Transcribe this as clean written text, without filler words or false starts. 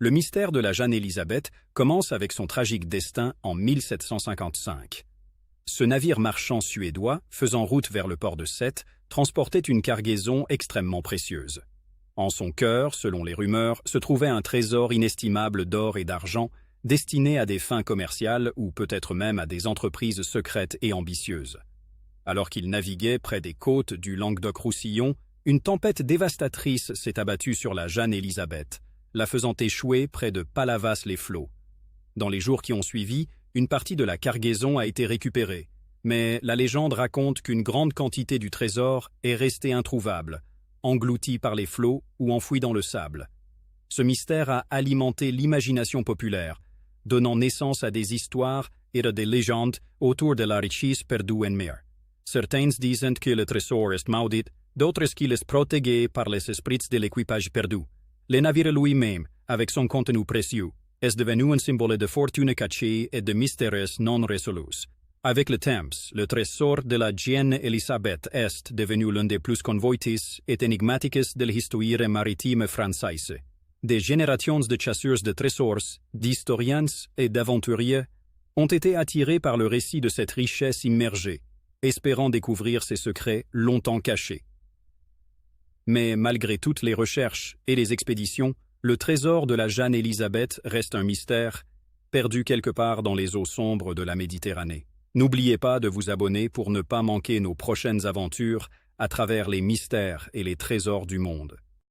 Le mystère de la Jeanne Élisabeth commence avec son tragique destin en 1755. Ce navire marchand suédois, faisant route vers le port de Sète, transportait une cargaison extrêmement précieuse. En son cœur, selon les rumeurs, se trouvait un trésor inestimable d'or et d'argent, destiné à des fins commerciales ou peut-être même à des entreprises secrètes et ambitieuses. Alors qu'il naviguait près des côtes du Languedoc-Roussillon, une tempête dévastatrice s'est abattue sur la Jeanne Élisabeth, la faisant échouer près de Palavas-les-Flots. Dans les jours qui ont suivi, une partie de la cargaison a été récupérée, mais la légende raconte qu'une grande quantité du trésor est restée introuvable, engloutie par les flots ou enfouie dans le sable. Ce mystère a alimenté l'imagination populaire, donnant naissance à des histoires et à des légendes autour de la richesse perdue en mer. Certains disent que le trésor est maudit, d'autres qu'il est protégé par les esprits de l'équipage perdu. Le navire lui-même, avec son contenu précieux, est devenu un symbole de fortune cachée et de mystères non résolus. Avec le temps, le trésor de la Jeanne Élisabeth est devenu l'un des plus convoités et énigmatiques de l'histoire maritime française. Des générations de chasseurs de trésors, d'historiens et d'aventuriers ont été attirés par le récit de cette richesse immergée, espérant découvrir ses secrets longtemps cachés. Mais malgré toutes les recherches et les expéditions, le trésor de la Jeanne Élisabeth reste un mystère, perdu quelque part dans les eaux sombres de la Méditerranée. N'oubliez pas de vous abonner pour ne pas manquer nos prochaines aventures à travers les mystères et les trésors du monde.